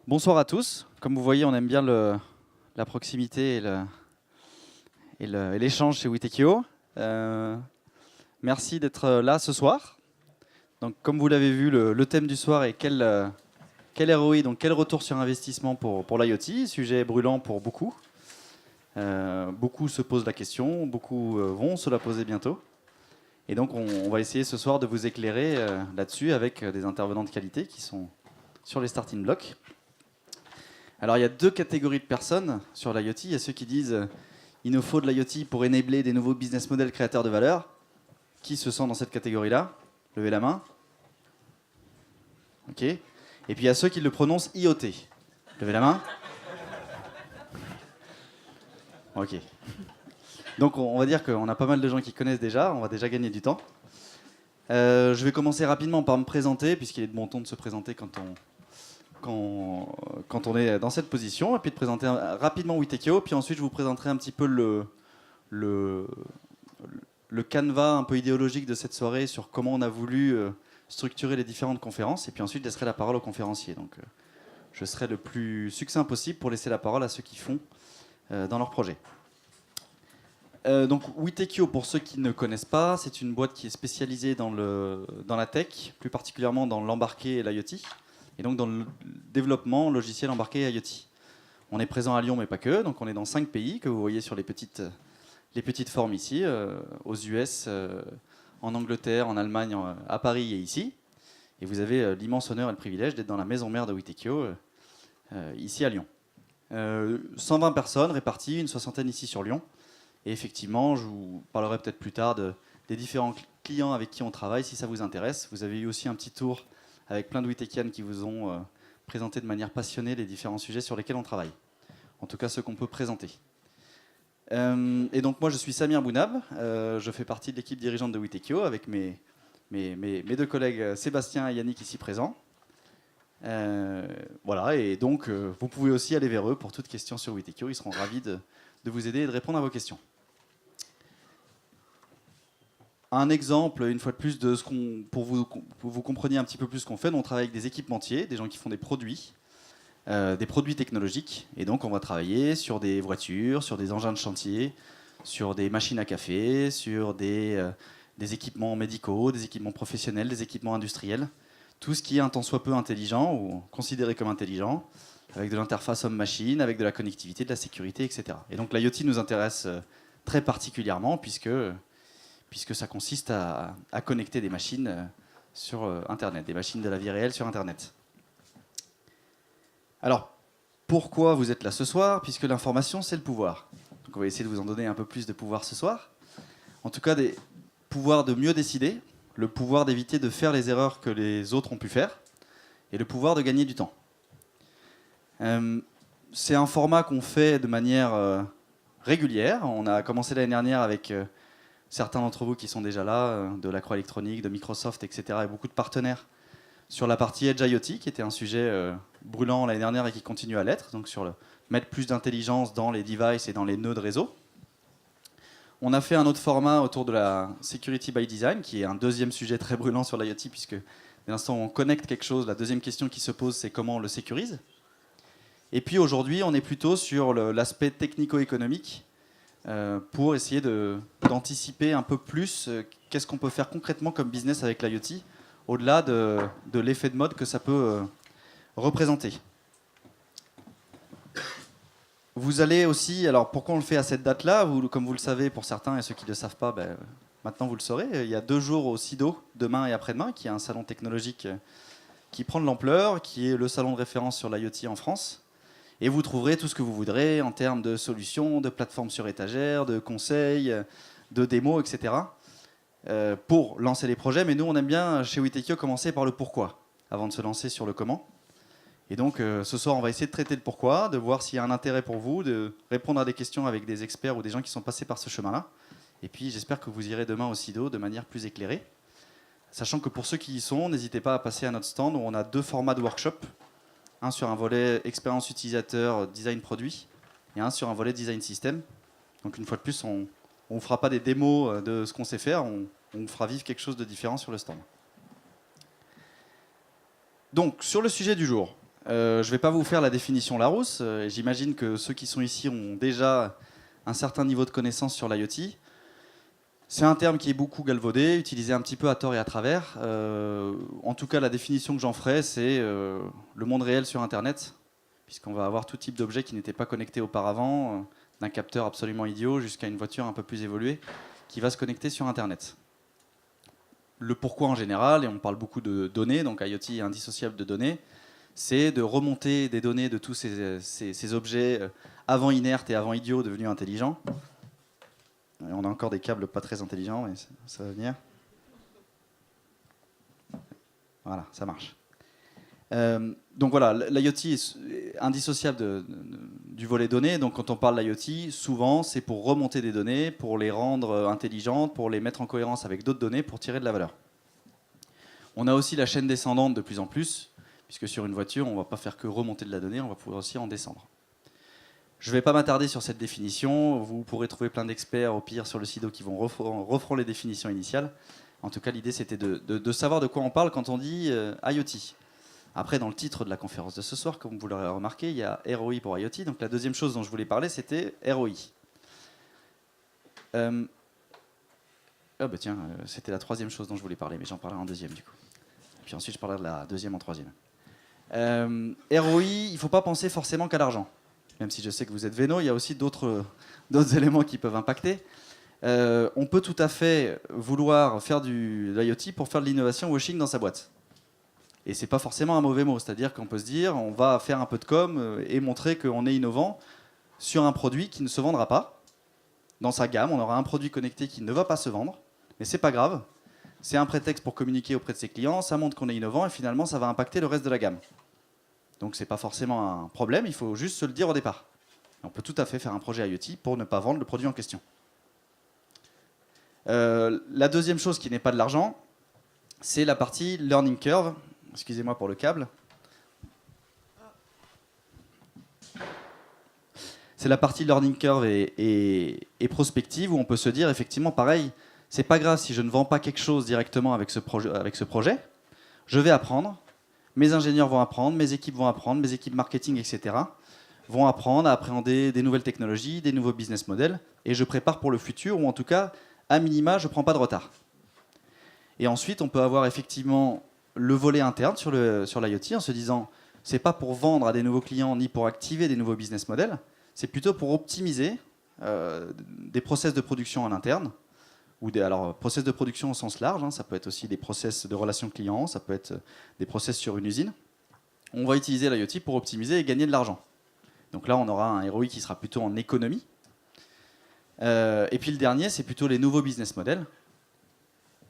Bonsoir à tous. Comme vous voyez, on aime bien la proximité et l'échange chez Witekio. Merci d'être là ce soir. Donc, comme vous l'avez vu, le thème du soir est quel ROI, donc quel retour sur investissement pour l'IoT, sujet brûlant pour beaucoup. Beaucoup se posent la question, beaucoup vont se la poser bientôt. Et donc, on va essayer ce soir de vous éclairer là-dessus avec des intervenants de qualité qui sont sur les starting blocks. Alors, il y a deux catégories de personnes sur l'IoT. Il y a ceux qui disent il nous faut de l'IoT pour enabler des nouveaux business models créateurs de valeur. Qui se sent dans cette catégorie-là? Levez la main. OK. Et puis, il y a ceux qui le prononcent IoT. Levez la main. OK. Donc, on va dire qu'on a pas mal de gens qui connaissent déjà. On va déjà gagner du temps. Je vais commencer rapidement par me présenter, puisqu'il est de bon ton de se présenter quand on est dans cette position, et puis de présenter rapidement Witekio, puis ensuite je vous présenterai un petit peu le canevas un peu idéologique de cette soirée sur comment on a voulu structurer les différentes conférences, et puis ensuite je laisserai la parole aux conférenciers. Donc je serai le plus succinct possible pour laisser la parole à ceux qui font dans leur projet. Donc Witekio, pour ceux qui ne connaissent pas, c'est une boîte qui est spécialisée dans la tech, plus particulièrement dans l'embarqué et l'IoT, et donc dans le développement logiciel embarqué et IoT. On est présent à Lyon, mais pas que, donc on est dans 5 pays que vous voyez sur les petites formes ici, aux US, en Angleterre, en Allemagne, à Paris et ici. Et vous avez l'immense honneur et le privilège d'être dans la maison mère de Witekio, ici à Lyon. 120 personnes réparties, une soixantaine ici sur Lyon. Et effectivement, je vous parlerai peut-être plus tard des différents clients avec qui on travaille, si ça vous intéresse. Vous avez eu aussi un petit tour avec plein de Witekians qui vous ont présenté de manière passionnée les différents sujets sur lesquels on travaille. En tout cas, ceux qu'on peut présenter. Et donc moi, je suis Samir Bounab. Je fais partie de l'équipe dirigeante de Witekio avec mes deux collègues Sébastien et Yannick ici présents. Voilà, et donc vous pouvez aussi aller vers eux pour toute question sur Witekio. Ils seront ravis de vous aider et de répondre à vos questions. Un exemple, une fois de plus, pour vous compreniez un petit peu plus ce qu'on fait. Nous, on travaille avec des équipementiers, des gens qui font des produits technologiques. Et donc, on va travailler sur des voitures, sur des engins de chantier, sur des machines à café, sur des équipements médicaux, des équipements professionnels, des équipements industriels. Tout ce qui est un tant soit peu intelligent ou considéré comme intelligent, avec de l'interface homme-machine, avec de la connectivité, de la sécurité, etc. Et donc, l'IoT nous intéresse très particulièrement puisque ça consiste à connecter des machines sur Internet, des machines de la vie réelle sur Internet. Alors, pourquoi vous êtes là ce soir? Puisque l'information, c'est le pouvoir. Donc on va essayer de vous en donner un peu plus de pouvoir ce soir. En tout cas, des pouvoirs de mieux décider, le pouvoir d'éviter de faire les erreurs que les autres ont pu faire, et le pouvoir de gagner du temps. C'est un format qu'on fait de manière régulière. On a commencé l'année dernière avec certains d'entre vous qui sont déjà là, de la Croix électronique, de Microsoft, etc., et beaucoup de partenaires sur la partie Edge IoT, qui était un sujet brûlant l'année dernière et qui continue à l'être, donc sur mettre plus d'intelligence dans les devices et dans les nœuds de réseau. On a fait un autre format autour de la Security by Design, qui est un deuxième sujet très brûlant sur l'IoT, puisque dès l'instant où on connecte quelque chose, la deuxième question qui se pose, c'est comment on le sécurise. Et puis aujourd'hui, on est plutôt sur l'aspect technico-économique, pour essayer d'anticiper un peu plus qu'est-ce qu'on peut faire concrètement comme business avec l'IoT, au-delà de l'effet de mode que ça peut représenter. Vous allez aussi, alors pourquoi on le fait à cette date-là? Comme vous le savez, pour certains et ceux qui ne le savent pas, maintenant vous le saurez, il y a 2 jours au SIDO, demain et après-demain, qui est un salon technologique qui prend de l'ampleur, qui est le salon de référence sur l'IoT en France. Et vous trouverez tout ce que vous voudrez en termes de solutions, de plateformes sur étagère, de conseils, de démos, etc. Pour lancer les projets. Mais nous, on aime bien, chez Witekio, commencer par le pourquoi, avant de se lancer sur le comment. Et donc, ce soir, on va essayer de traiter le pourquoi, de voir s'il y a un intérêt pour vous, de répondre à des questions avec des experts ou des gens qui sont passés par ce chemin-là. Et puis, j'espère que vous irez demain au SIDO de manière plus éclairée. Sachant que pour ceux qui y sont, n'hésitez pas à passer à notre stand où on a 2 formats de workshop. Un sur un volet expérience utilisateur, design produit, et un sur un volet design system. Donc une fois de plus, on ne fera pas des démos de ce qu'on sait faire, on fera vivre quelque chose de différent sur le stand. Donc sur le sujet du jour, Je ne vais pas vous faire la définition Larousse. J'imagine que ceux qui sont ici ont déjà un certain niveau de connaissance sur l'IoT. C'est un terme qui est beaucoup galvaudé, utilisé un petit peu à tort et à travers. En tout cas, la définition que j'en ferai, c'est le monde réel sur Internet, puisqu'on va avoir tout type d'objets qui n'étaient pas connectés auparavant, d'un capteur absolument idiot jusqu'à une voiture un peu plus évoluée, qui va se connecter sur Internet. Le pourquoi en général, et on parle beaucoup de données, donc IoT est indissociable de données, c'est de remonter des données de tous ces objets avant inertes et avant idiots devenus intelligents. Et on a encore des câbles pas très intelligents, mais ça va venir. Voilà, ça marche. Donc voilà, l'IoT est indissociable du volet données. Donc quand on parle d'IoT, souvent c'est pour remonter des données, pour les rendre intelligentes, pour les mettre en cohérence avec d'autres données, pour tirer de la valeur. On a aussi la chaîne descendante de plus en plus, puisque sur une voiture, on ne va pas faire que remonter de la donnée, on va pouvoir aussi en descendre. Je ne vais pas m'attarder sur cette définition. Vous pourrez trouver plein d'experts, au pire, sur le SIDO qui vont referont les définitions initiales. En tout cas, l'idée, c'était de savoir de quoi on parle quand on dit IoT. Après, dans le titre de la conférence de ce soir, comme vous l'aurez remarqué, il y a ROI pour IoT. Donc la deuxième chose dont je voulais parler, c'était ROI. C'était la troisième chose dont je voulais parler, mais j'en parlerai en deuxième du coup. Puis ensuite, je parlerai de la deuxième en troisième. ROI, il ne faut pas penser forcément qu'à l'argent. Même si je sais que vous êtes véno, il y a aussi d'autres éléments qui peuvent impacter. On peut tout à fait vouloir faire de l'IoT pour faire de l'innovation washing dans sa boîte. Et c'est pas forcément un mauvais mot, c'est-à-dire qu'on peut se dire on va faire un peu de com et montrer qu'on est innovant sur un produit qui ne se vendra pas. Dans sa gamme, on aura un produit connecté qui ne va pas se vendre, mais c'est pas grave. C'est un prétexte pour communiquer auprès de ses clients, ça montre qu'on est innovant et finalement ça va impacter le reste de la gamme. Donc c'est pas forcément un problème, il faut juste se le dire au départ. On peut tout à fait faire un projet IoT pour ne pas vendre le produit en question. La deuxième chose qui n'est pas de l'argent, c'est la partie learning curve. Excusez-moi pour le câble. C'est la partie learning curve et prospective où on peut se dire effectivement pareil, c'est pas grave si je ne vends pas quelque chose directement avec ce projet, je vais apprendre, mes ingénieurs vont apprendre, mes équipes vont apprendre, mes équipes marketing, etc. vont apprendre à appréhender des nouvelles technologies, des nouveaux business models, et je prépare pour le futur, ou en tout cas, à minima, je ne prends pas de retard. Et ensuite, on peut avoir effectivement le volet interne sur l'IoT en se disant, c'est pas pour vendre à des nouveaux clients ni pour activer des nouveaux business models, c'est plutôt pour optimiser des process de production en interne, ou alors process de production au sens large, hein, ça peut être aussi des process de relations clients, ça peut être des process sur une usine. On va utiliser l'IoT pour optimiser et gagner de l'argent. Donc là, on aura un ROI qui sera plutôt en économie. Et puis le dernier, c'est plutôt les nouveaux business models,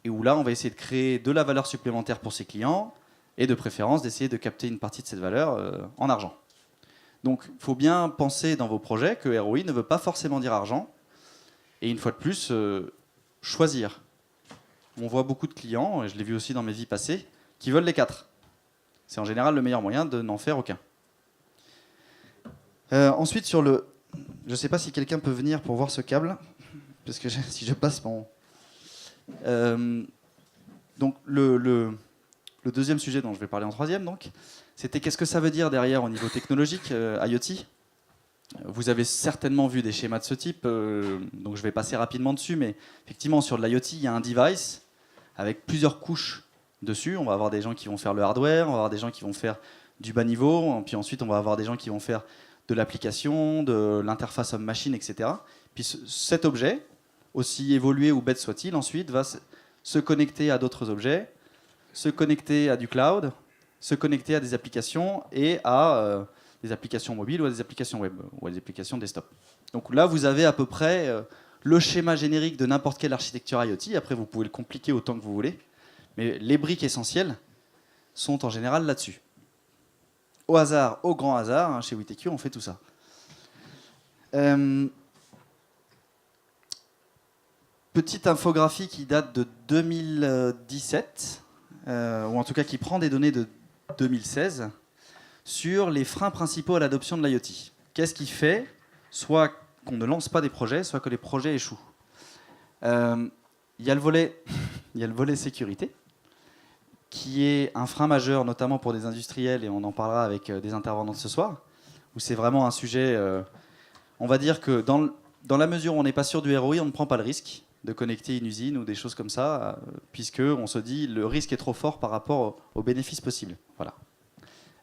et où là, on va essayer de créer de la valeur supplémentaire pour ses clients, et de préférence d'essayer de capter une partie de cette valeur en argent. Donc il faut bien penser dans vos projets que ROI ne veut pas forcément dire argent, et une fois de plus, choisir. On voit beaucoup de clients, et je l'ai vu aussi dans mes vies passées, qui veulent les quatre. C'est en général le meilleur moyen de n'en faire aucun. Ensuite, sur le... Je ne sais pas si quelqu'un peut venir pour voir ce câble, parce que si je passe mon... Donc, le deuxième sujet dont je vais parler en troisième, donc, c'était qu'est-ce que ça veut dire derrière au niveau technologique, IoT. Vous avez certainement vu des schémas de ce type, donc je vais passer rapidement dessus, mais effectivement, sur de l'IoT, il y a un device avec plusieurs couches dessus. On va avoir des gens qui vont faire le hardware, on va avoir des gens qui vont faire du bas niveau, puis ensuite, on va avoir des gens qui vont faire de l'application, de l'interface homme-machine, etc. Puis cet objet, aussi évolué ou bête soit-il, ensuite va se connecter à d'autres objets, se connecter à du cloud, se connecter à des applications et à des applications mobiles ou à des applications web ou à des applications desktop. Donc là, vous avez à peu près le schéma générique de n'importe quelle architecture IoT. Après, vous pouvez le compliquer autant que vous voulez, mais les briques essentielles sont en général là-dessus. Au hasard, au grand hasard, hein, chez WeTech, on fait tout ça. Petite infographie qui date de 2017, ou en tout cas qui prend des données de 2016, sur les freins principaux à l'adoption de l'IoT. Qu'est-ce qui fait soit qu'on ne lance pas des projets, soit que les projets échouent. Il y a le volet sécurité, qui est un frein majeur, notamment pour des industriels, et on en parlera avec des intervenants de ce soir, où c'est vraiment un sujet, on va dire que dans la mesure où on n'est pas sûr du ROI, on ne prend pas le risque de connecter une usine ou des choses comme ça, puisqu'on se dit le risque est trop fort par rapport aux bénéfices possibles. Voilà.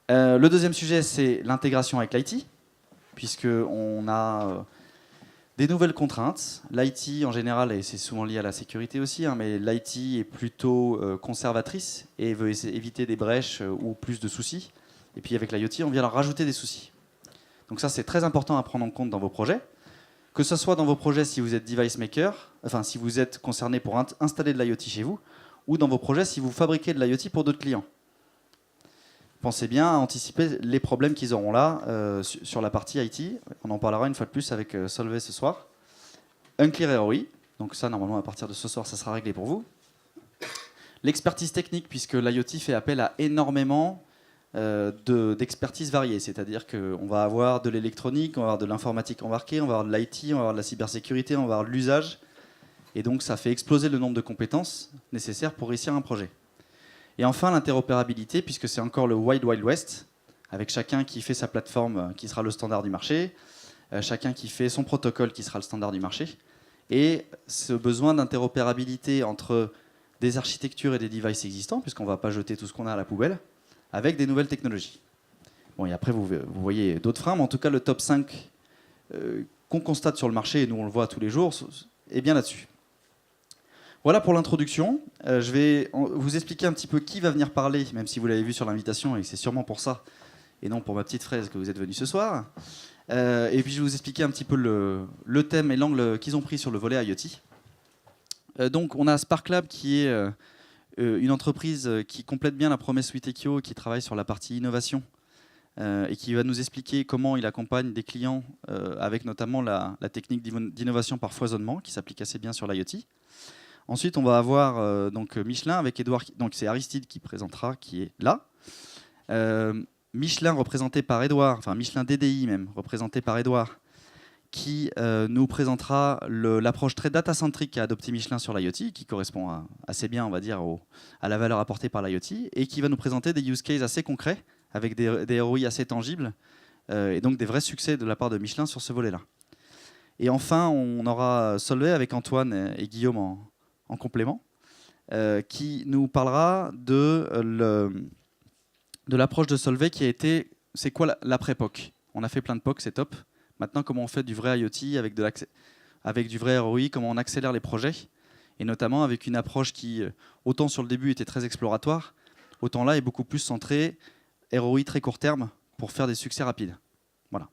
Le deuxième sujet, c'est l'intégration avec l'IT, puisqu'on a des nouvelles contraintes. L'IT en général, et c'est souvent lié à la sécurité aussi, mais l'IT est plutôt conservatrice et veut éviter des brèches ou plus de soucis. Et puis avec l'IoT, on vient leur rajouter des soucis. Donc ça, c'est très important à prendre en compte dans vos projets. Que ce soit dans vos projets si vous êtes device maker, enfin si vous êtes concerné pour installer de l'IoT chez vous, ou dans vos projets si vous fabriquez de l'IoT pour d'autres clients. Pensez bien à anticiper les problèmes qu'ils auront là sur la partie IT. On en parlera une fois de plus avec Solvay ce soir. Unclear ROI, donc ça normalement à partir de ce soir ça sera réglé pour vous. L'expertise technique, puisque l'IoT fait appel à énormément d'expertise variée, c'est-à-dire qu'on va avoir de l'électronique, on va avoir de l'informatique embarquée, on va avoir de l'IT, on va avoir de la cybersécurité, on va avoir de l'usage, et donc ça fait exploser le nombre de compétences nécessaires pour réussir un projet. Et enfin, l'interopérabilité, puisque c'est encore le Wild Wild West, avec chacun qui fait sa plateforme qui sera le standard du marché, chacun qui fait son protocole qui sera le standard du marché, et ce besoin d'interopérabilité entre des architectures et des devices existants, puisqu'on ne va pas jeter tout ce qu'on a à la poubelle, avec des nouvelles technologies. Bon, et après, vous voyez d'autres freins, mais en tout cas, le top 5 qu'on constate sur le marché, et nous on le voit tous les jours, est bien là-dessus. Voilà pour l'introduction. Je vais vous expliquer un petit peu qui va venir parler, même si vous l'avez vu sur l'invitation, et c'est sûrement pour ça, et non pour ma petite fraise que vous êtes venus ce soir. Et puis je vais vous expliquer un petit peu le thème et l'angle qu'ils ont pris sur le volet IoT. Donc on a SparkLab qui est une entreprise qui complète bien la promesse Witekio, qui travaille sur la partie innovation, et qui va nous expliquer comment il accompagne des clients avec notamment la technique d'innovation par foisonnement, qui s'applique assez bien sur l'IoT. Ensuite, on va avoir donc Michelin avec Edouard, donc c'est Aristide qui présentera, qui est là. Michelin représenté par Edouard, enfin Michelin DDI même, représenté par Edouard, qui nous présentera l'approche très data-centrique qu'a adopté Michelin sur l'IoT, qui correspond assez bien, on va dire, à la valeur apportée par l'IoT, et qui va nous présenter des use cases assez concrets, avec des ROI assez tangibles, et donc des vrais succès de la part de Michelin sur ce volet-là. Et enfin, on aura Solvay avec Antoine et Guillaume en complément, qui nous parlera de l'approche de Solvay qui a été, c'est quoi l'après-POC. On a fait plein de POC, c'est top. Maintenant, comment on fait du vrai IoT avec du vrai ROI, comment on accélère les projets, et notamment avec une approche qui, autant sur le début était très exploratoire, autant là est beaucoup plus centrée ROI très court terme pour faire des succès rapides. Voilà.